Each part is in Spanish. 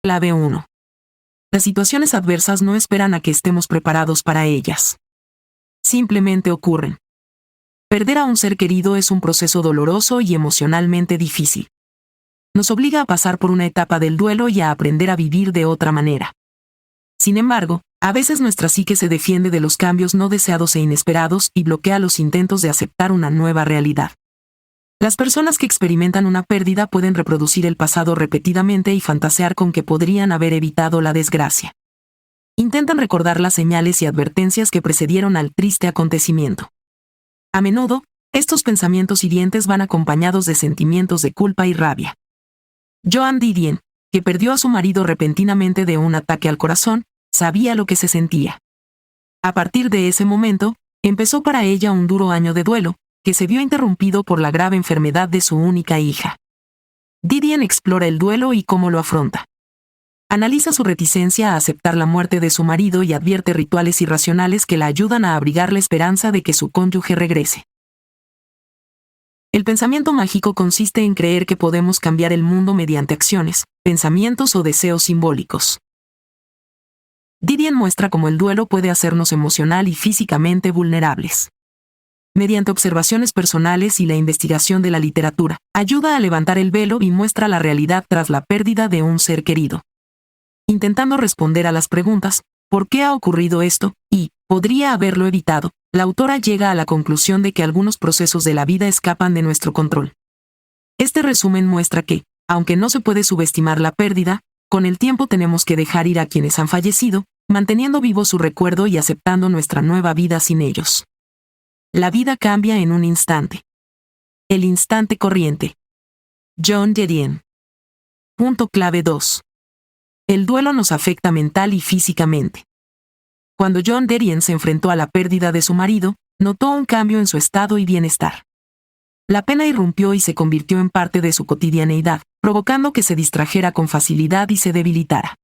Clave 1. Las situaciones adversas no esperan a que estemos preparados para ellas. Simplemente ocurren. Perder a un ser querido es un proceso doloroso y emocionalmente difícil. Nos obliga a pasar por una etapa del duelo y a aprender a vivir de otra manera. Sin embargo, a veces nuestra psique se defiende de los cambios no deseados e inesperados y bloquea los intentos de aceptar una nueva realidad. Las personas que experimentan una pérdida pueden reproducir el pasado repetidamente y fantasear con que podrían haber evitado la desgracia. Intentan recordar las señales y advertencias que precedieron al triste acontecimiento. A menudo, estos pensamientos hirientes van acompañados de sentimientos de culpa y rabia. Joan Didion, que perdió a su marido repentinamente de un ataque al corazón, sabía lo que se sentía. A partir de ese momento, empezó para ella un duro año de duelo, que se vio interrumpido por la grave enfermedad de su única hija. Didion explora el duelo y cómo lo afronta. Analiza su reticencia a aceptar la muerte de su marido y advierte rituales irracionales que la ayudan a abrigar la esperanza de que su cónyuge regrese. El pensamiento mágico consiste en creer que podemos cambiar el mundo mediante acciones, pensamientos o deseos simbólicos. Didion muestra cómo el duelo puede hacernos emocional y físicamente vulnerables. Mediante observaciones personales y la investigación de la literatura, ayuda a levantar el velo y muestra la realidad tras la pérdida de un ser querido. Intentando responder a las preguntas, ¿por qué ha ocurrido esto? Y, ¿podría haberlo evitado? La autora llega a la conclusión de que algunos procesos de la vida escapan de nuestro control. Este resumen muestra que, aunque no se puede subestimar la pérdida, con el tiempo tenemos que dejar ir a quienes han fallecido, manteniendo vivo su recuerdo y aceptando nuestra nueva vida sin ellos. La vida cambia en un instante. El instante corriente. Joan Didion. Punto clave 2. El duelo nos afecta mental y físicamente. Cuando Joan Didion se enfrentó a la pérdida de su marido, notó un cambio en su estado y bienestar. La pena irrumpió y se convirtió en parte de su cotidianeidad, provocando que se distrajera con facilidad y se debilitara.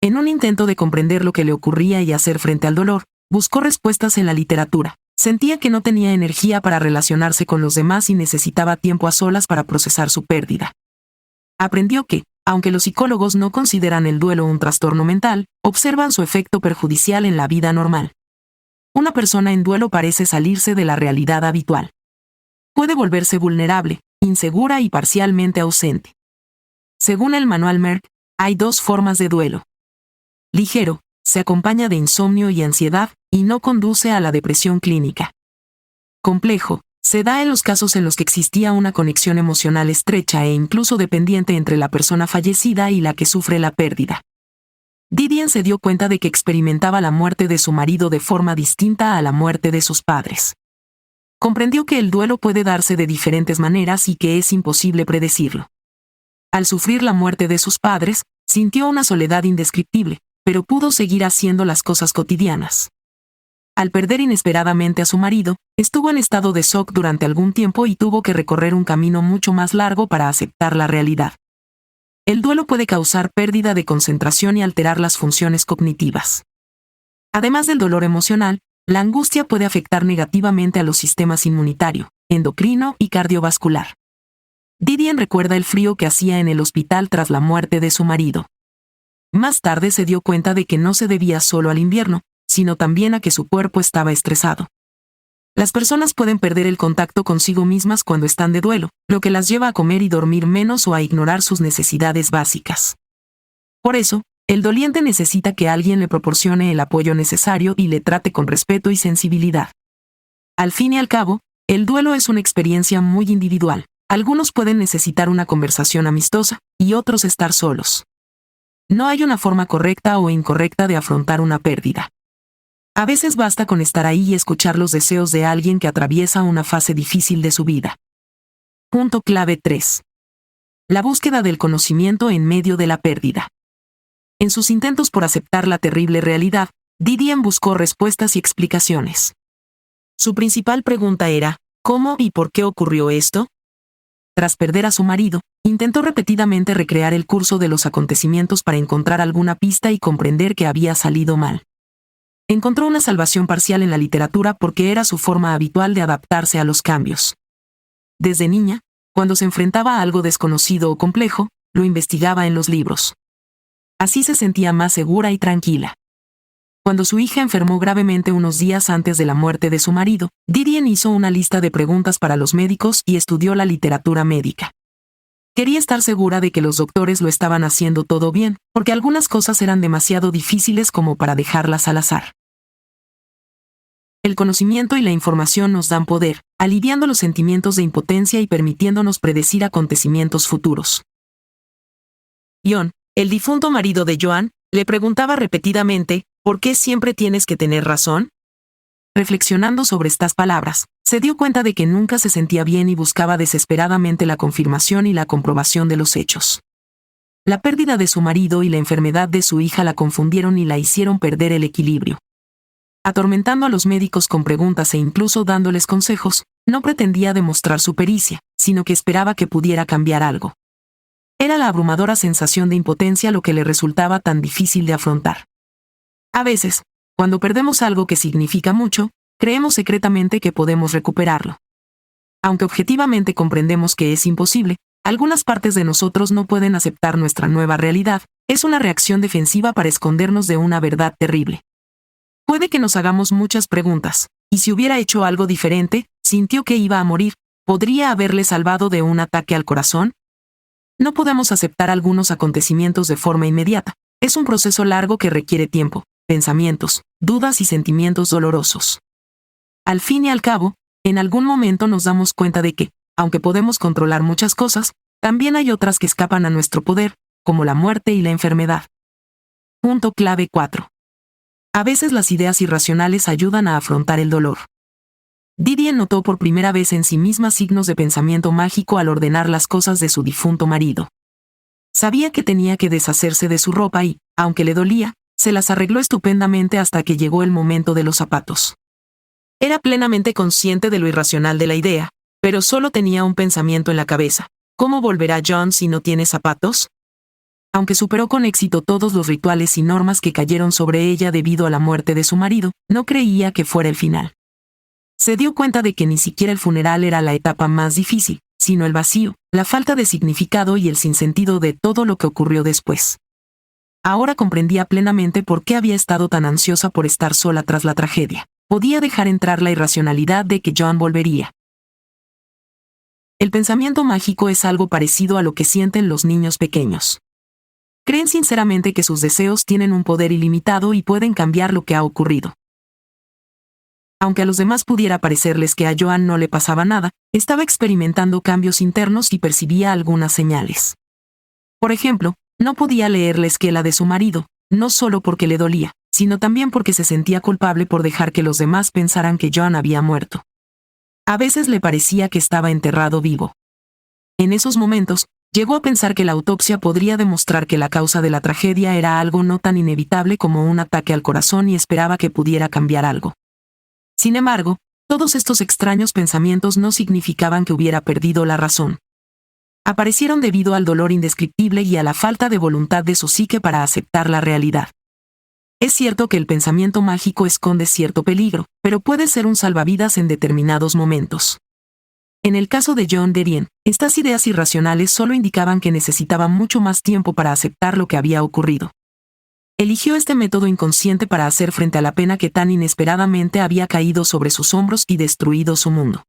En un intento de comprender lo que le ocurría y hacer frente al dolor, buscó respuestas en la literatura. Sentía que no tenía energía para relacionarse con los demás y necesitaba tiempo a solas para procesar su pérdida. Aprendió que, aunque los psicólogos no consideran el duelo un trastorno mental, observan su efecto perjudicial en la vida normal. Una persona en duelo parece salirse de la realidad habitual. Puede volverse vulnerable, insegura y parcialmente ausente. Según el manual Merck, hay dos formas de duelo. Ligero, se acompaña de insomnio y ansiedad, y no conduce a la depresión clínica. Complejo, se da en los casos en los que existía una conexión emocional estrecha e incluso dependiente entre la persona fallecida y la que sufre la pérdida. Didion se dio cuenta de que experimentaba la muerte de su marido de forma distinta a la muerte de sus padres. Comprendió que el duelo puede darse de diferentes maneras y que es imposible predecirlo. Al sufrir la muerte de sus padres, sintió una soledad indescriptible, pero pudo seguir haciendo las cosas cotidianas. Al perder inesperadamente a su marido, estuvo en estado de shock durante algún tiempo y tuvo que recorrer un camino mucho más largo para aceptar la realidad. El duelo puede causar pérdida de concentración y alterar las funciones cognitivas. Además del dolor emocional, la angustia puede afectar negativamente a los sistemas inmunitario, endocrino y cardiovascular. Didion recuerda el frío que hacía en el hospital tras la muerte de su marido. Más tarde se dio cuenta de que no se debía solo al invierno, sino también a que su cuerpo estaba estresado. Las personas pueden perder el contacto consigo mismas cuando están de duelo, lo que las lleva a comer y dormir menos o a ignorar sus necesidades básicas. Por eso, el doliente necesita que alguien le proporcione el apoyo necesario y le trate con respeto y sensibilidad. Al fin y al cabo, el duelo es una experiencia muy individual. Algunos pueden necesitar una conversación amistosa, y otros estar solos. No hay una forma correcta o incorrecta de afrontar una pérdida. A veces basta con estar ahí y escuchar los deseos de alguien que atraviesa una fase difícil de su vida. Punto clave 3. La búsqueda del conocimiento en medio de la pérdida. En sus intentos por aceptar la terrible realidad, Didion buscó respuestas y explicaciones. Su principal pregunta era, ¿cómo y por qué ocurrió esto? Tras perder a su marido, intentó repetidamente recrear el curso de los acontecimientos para encontrar alguna pista y comprender que había salido mal. Encontró una salvación parcial en la literatura porque era su forma habitual de adaptarse a los cambios. Desde niña, cuando se enfrentaba a algo desconocido o complejo, lo investigaba en los libros. Así se sentía más segura y tranquila. Cuando su hija enfermó gravemente unos días antes de la muerte de su marido, Didien hizo una lista de preguntas para los médicos y estudió la literatura médica. Quería estar segura de que los doctores lo estaban haciendo todo bien, porque algunas cosas eran demasiado difíciles como para dejarlas al azar. El conocimiento y la información nos dan poder, aliviando los sentimientos de impotencia y permitiéndonos predecir acontecimientos futuros. John, el difunto marido de Joan, le preguntaba repetidamente, ¿por qué siempre tienes que tener razón? Reflexionando sobre estas palabras, se dio cuenta de que nunca se sentía bien y buscaba desesperadamente la confirmación y la comprobación de los hechos. La pérdida de su marido y la enfermedad de su hija la confundieron y la hicieron perder el equilibrio. Atormentando a los médicos con preguntas e incluso dándoles consejos, no pretendía demostrar su pericia, sino que esperaba que pudiera cambiar algo. Era la abrumadora sensación de impotencia lo que le resultaba tan difícil de afrontar. A veces, cuando perdemos algo que significa mucho, creemos secretamente que podemos recuperarlo. Aunque objetivamente comprendemos que es imposible, algunas partes de nosotros no pueden aceptar nuestra nueva realidad, es una reacción defensiva para escondernos de una verdad terrible. Puede que nos hagamos muchas preguntas, y si hubiera hecho algo diferente, sintió que iba a morir, ¿podría haberle salvado de un ataque al corazón? No podemos aceptar algunos acontecimientos de forma inmediata, es un proceso largo que requiere tiempo, pensamientos, dudas y sentimientos dolorosos. Al fin y al cabo, en algún momento nos damos cuenta de que, aunque podemos controlar muchas cosas, también hay otras que escapan a nuestro poder, como la muerte y la enfermedad. Punto clave 4. A veces las ideas irracionales ayudan a afrontar el dolor. Didien notó por primera vez en sí misma signos de pensamiento mágico al ordenar las cosas de su difunto marido. Sabía que tenía que deshacerse de su ropa y, aunque le dolía, se las arregló estupendamente hasta que llegó el momento de los zapatos. Era plenamente consciente de lo irracional de la idea, pero solo tenía un pensamiento en la cabeza: ¿cómo volverá John si no tiene zapatos? Aunque superó con éxito todos los rituales y normas que cayeron sobre ella debido a la muerte de su marido, no creía que fuera el final. Se dio cuenta de que ni siquiera el funeral era la etapa más difícil, sino el vacío, la falta de significado y el sinsentido de todo lo que ocurrió después. Ahora comprendía plenamente por qué había estado tan ansiosa por estar sola tras la tragedia. Podía dejar entrar la irracionalidad de que John volvería. El pensamiento mágico es algo parecido a lo que sienten los niños pequeños. Creen sinceramente que sus deseos tienen un poder ilimitado y pueden cambiar lo que ha ocurrido. Aunque a los demás pudiera parecerles que a Joan no le pasaba nada, estaba experimentando cambios internos y percibía algunas señales. Por ejemplo, no podía leer la esquela de su marido, no solo porque le dolía, sino también porque se sentía culpable por dejar que los demás pensaran que Joan había muerto. A veces le parecía que estaba enterrado vivo. En esos momentos, llegó a pensar que la autopsia podría demostrar que la causa de la tragedia era algo no tan inevitable como un ataque al corazón y esperaba que pudiera cambiar algo. Sin embargo, todos estos extraños pensamientos no significaban que hubiera perdido la razón. Aparecieron debido al dolor indescriptible y a la falta de voluntad de su psique para aceptar la realidad. Es cierto que el pensamiento mágico esconde cierto peligro, pero puede ser un salvavidas en determinados momentos. En el caso de John Didien, estas ideas irracionales solo indicaban que necesitaba mucho más tiempo para aceptar lo que había ocurrido. Eligió este método inconsciente para hacer frente a la pena que tan inesperadamente había caído sobre sus hombros y destruido su mundo.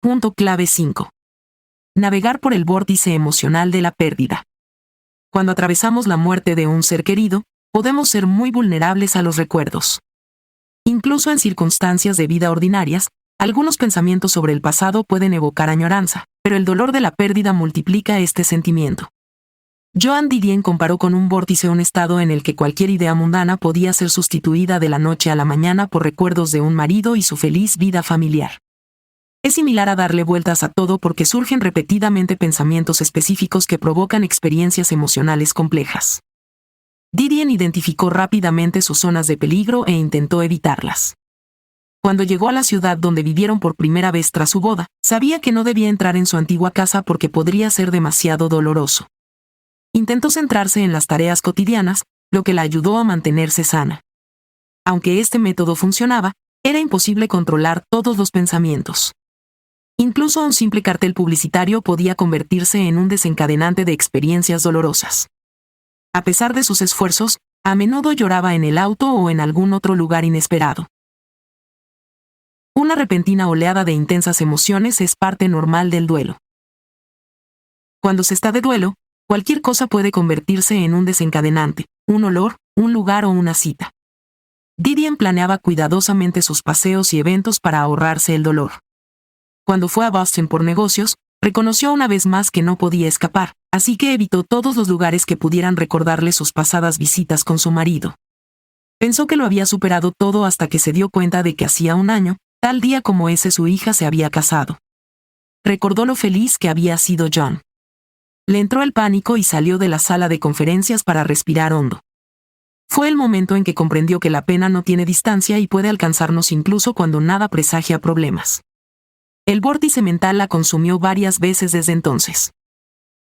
Punto clave 5. Navegar por el vórtice emocional de la pérdida. Cuando atravesamos la muerte de un ser querido, podemos ser muy vulnerables a los recuerdos. Incluso en circunstancias de vida ordinarias, algunos pensamientos sobre el pasado pueden evocar añoranza, pero el dolor de la pérdida multiplica este sentimiento. Joan Didien comparó con un vórtice un estado en el que cualquier idea mundana podía ser sustituida de la noche a la mañana por recuerdos de un marido y su feliz vida familiar. Es similar a darle vueltas a todo porque surgen repetidamente pensamientos específicos que provocan experiencias emocionales complejas. Didien identificó rápidamente sus zonas de peligro e intentó evitarlas. Cuando llegó a la ciudad donde vivieron por primera vez tras su boda, sabía que no debía entrar en su antigua casa porque podría ser demasiado doloroso. Intentó centrarse en las tareas cotidianas, lo que la ayudó a mantenerse sana. Aunque este método funcionaba, era imposible controlar todos los pensamientos. Incluso un simple cartel publicitario podía convertirse en un desencadenante de experiencias dolorosas. A pesar de sus esfuerzos, a menudo lloraba en el auto o en algún otro lugar inesperado. Una repentina oleada de intensas emociones es parte normal del duelo. Cuando se está de duelo, cualquier cosa puede convertirse en un desencadenante, un olor, un lugar o una cita. Didien planeaba cuidadosamente sus paseos y eventos para ahorrarse el dolor. Cuando fue a Boston por negocios, reconoció una vez más que no podía escapar, así que evitó todos los lugares que pudieran recordarle sus pasadas visitas con su marido. Pensó que lo había superado todo hasta que se dio cuenta de que hacía un año, tal día como ese, su hija se había casado. Recordó lo feliz que había sido John. Le entró el pánico y salió de la sala de conferencias para respirar hondo. Fue el momento en que comprendió que la pena no tiene distancia y puede alcanzarnos incluso cuando nada presagia problemas. El vórtice mental la consumió varias veces desde entonces.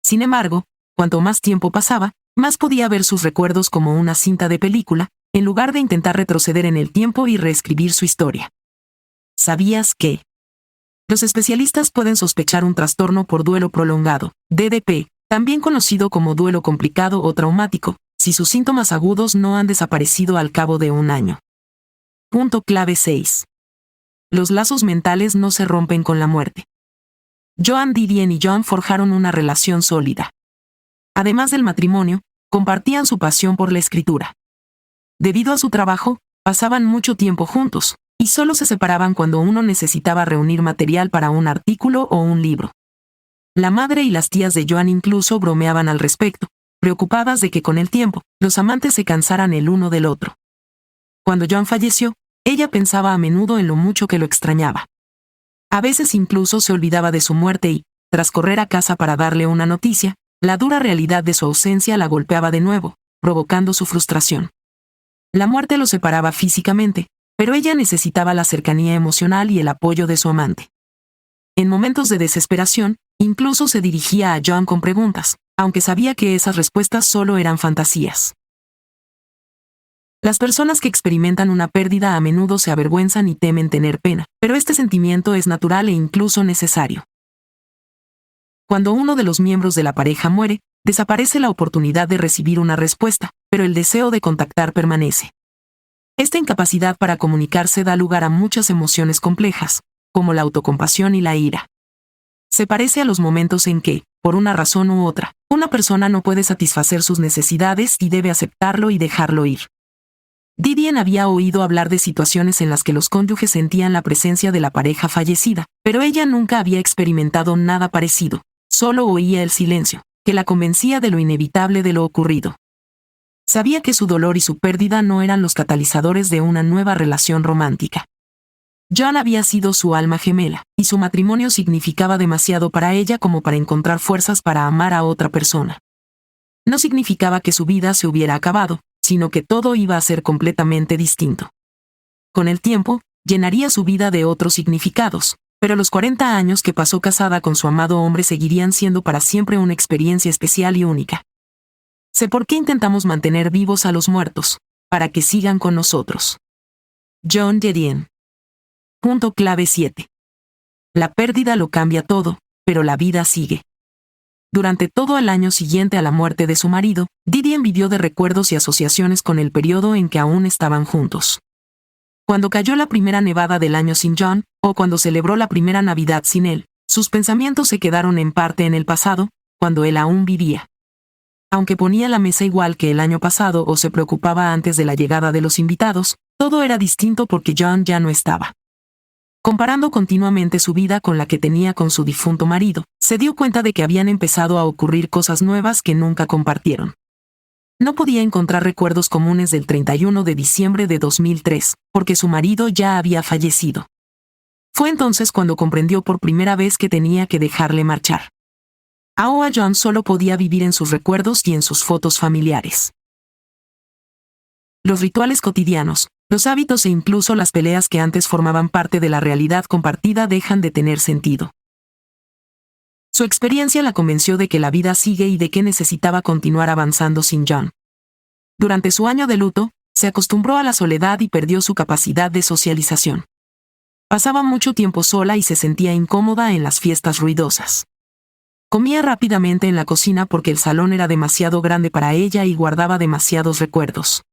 Sin embargo, cuanto más tiempo pasaba, más podía ver sus recuerdos como una cinta de película, en lugar de intentar retroceder en el tiempo y reescribir su historia. ¿Sabías que? Los especialistas pueden sospechar un trastorno por duelo prolongado, DDP, también conocido como duelo complicado o traumático, si sus síntomas agudos no han desaparecido al cabo de un año. Punto clave 6. Los lazos mentales no se rompen con la muerte. Joan Didion y John forjaron una relación sólida. Además del matrimonio, compartían su pasión por la escritura. Debido a su trabajo, pasaban mucho tiempo juntos, y solo se separaban cuando uno necesitaba reunir material para un artículo o un libro. La madre y las tías de Joan incluso bromeaban al respecto, preocupadas de que con el tiempo, los amantes se cansaran el uno del otro. Cuando Joan falleció, ella pensaba a menudo en lo mucho que lo extrañaba. A veces incluso se olvidaba de su muerte y, tras correr a casa para darle una noticia, la dura realidad de su ausencia la golpeaba de nuevo, provocando su frustración. La muerte los separaba físicamente, pero ella necesitaba la cercanía emocional y el apoyo de su amante. En momentos de desesperación, incluso se dirigía a John con preguntas, aunque sabía que esas respuestas solo eran fantasías. Las personas que experimentan una pérdida a menudo se avergüenzan y temen tener pena, pero este sentimiento es natural e incluso necesario. Cuando uno de los miembros de la pareja muere, desaparece la oportunidad de recibir una respuesta, pero el deseo de contactar permanece. Esta incapacidad para comunicarse da lugar a muchas emociones complejas, como la autocompasión y la ira. Se parece a los momentos en que, por una razón u otra, una persona no puede satisfacer sus necesidades y debe aceptarlo y dejarlo ir. Didion había oído hablar de situaciones en las que los cónyuges sentían la presencia de la pareja fallecida, pero ella nunca había experimentado nada parecido, solo oía el silencio, que la convencía de lo inevitable de lo ocurrido. Sabía que su dolor y su pérdida no eran los catalizadores de una nueva relación romántica. John había sido su alma gemela, y su matrimonio significaba demasiado para ella como para encontrar fuerzas para amar a otra persona. No significaba que su vida se hubiera acabado, sino que todo iba a ser completamente distinto. Con el tiempo, llenaría su vida de otros significados, pero los 40 años que pasó casada con su amado hombre seguirían siendo para siempre una experiencia especial y única. Sé por qué intentamos mantener vivos a los muertos, para que sigan con nosotros. John Didion. Punto clave 7. La pérdida lo cambia todo, pero la vida sigue. Durante todo el año siguiente a la muerte de su marido, Didion vivió de recuerdos y asociaciones con el periodo en que aún estaban juntos. Cuando cayó la primera nevada del año sin John, o cuando celebró la primera Navidad sin él, sus pensamientos se quedaron en parte en el pasado, cuando él aún vivía. Aunque ponía la mesa igual que el año pasado o se preocupaba antes de la llegada de los invitados, todo era distinto porque John ya no estaba. Comparando continuamente su vida con la que tenía con su difunto marido, se dio cuenta de que habían empezado a ocurrir cosas nuevas que nunca compartieron. No podía encontrar recuerdos comunes del 31 de diciembre de 2003, porque su marido ya había fallecido. Fue entonces cuando comprendió por primera vez que tenía que dejarle marchar. Ahora John solo podía vivir en sus recuerdos y en sus fotos familiares. Los rituales cotidianos, los hábitos e incluso las peleas que antes formaban parte de la realidad compartida dejan de tener sentido. Su experiencia la convenció de que la vida sigue y de que necesitaba continuar avanzando sin John. Durante su año de luto, se acostumbró a la soledad y perdió su capacidad de socialización. Pasaba mucho tiempo sola y se sentía incómoda en las fiestas ruidosas. Comía rápidamente en la cocina porque el salón era demasiado grande para ella y guardaba demasiados recuerdos.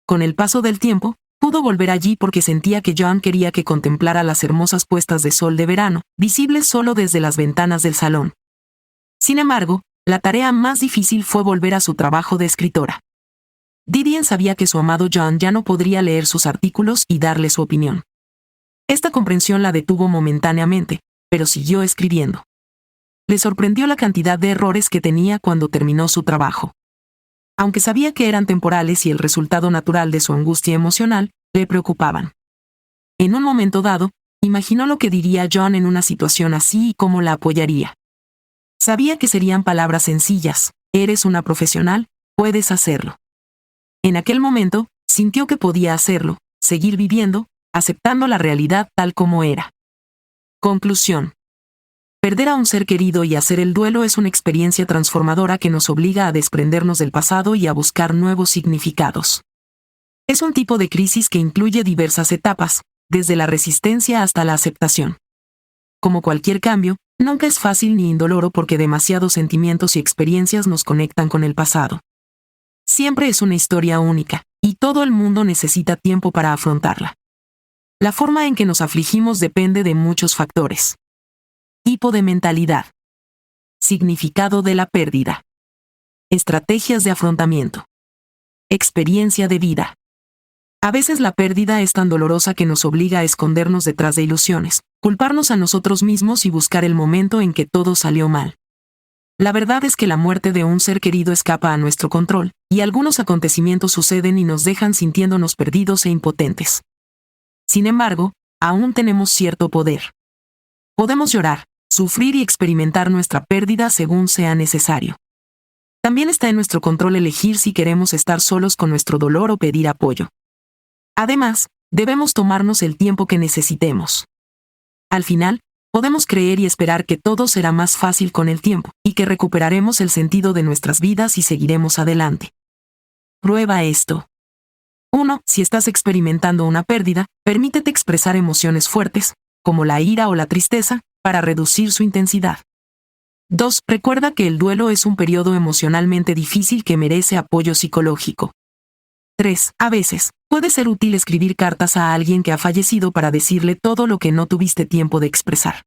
Con el paso del tiempo, pudo volver allí porque sentía que John quería que contemplara las hermosas puestas de sol de verano, visibles solo desde las ventanas del salón. Sin embargo, la tarea más difícil fue volver a su trabajo de escritora. Didien sabía que su amado John ya no podría leer sus artículos y darle su opinión. Esta comprensión la detuvo momentáneamente, pero siguió escribiendo. Le sorprendió la cantidad de errores que tenía cuando terminó su trabajo. Aunque sabía que eran temporales y el resultado natural de su angustia emocional, le preocupaban. En un momento dado, imaginó lo que diría John en una situación así y cómo la apoyaría. Sabía que serían palabras sencillas: eres una profesional, puedes hacerlo. En aquel momento, sintió que podía hacerlo, seguir viviendo, aceptando la realidad tal como era. Conclusión. Perder a un ser querido y hacer el duelo es una experiencia transformadora que nos obliga a desprendernos del pasado y a buscar nuevos significados. Es un tipo de crisis que incluye diversas etapas, desde la resistencia hasta la aceptación. Como cualquier cambio, nunca es fácil ni indoloro porque demasiados sentimientos y experiencias nos conectan con el pasado. Siempre es una historia única, y todo el mundo necesita tiempo para afrontarla. La forma en que nos afligimos depende de muchos factores. Tipo de mentalidad. Significado de la pérdida. Estrategias de afrontamiento. Experiencia de vida. A veces la pérdida es tan dolorosa que nos obliga a escondernos detrás de ilusiones, culparnos a nosotros mismos y buscar el momento en que todo salió mal. La verdad es que la muerte de un ser querido escapa a nuestro control, y algunos acontecimientos suceden y nos dejan sintiéndonos perdidos e impotentes. Sin embargo, aún tenemos cierto poder. Podemos llorar, sufrir y experimentar nuestra pérdida según sea necesario. También está en nuestro control elegir si queremos estar solos con nuestro dolor o pedir apoyo. Además, debemos tomarnos el tiempo que necesitemos. Al final, podemos creer y esperar que todo será más fácil con el tiempo, y que recuperaremos el sentido de nuestras vidas y seguiremos adelante. Prueba esto. 1. Si estás experimentando una pérdida, permítete expresar emociones fuertes, como la ira o la tristeza, para reducir su intensidad. 2. Recuerda que el duelo es un periodo emocionalmente difícil que merece apoyo psicológico. 3. A veces, puede ser útil escribir cartas a alguien que ha fallecido para decirle todo lo que no tuviste tiempo de expresar.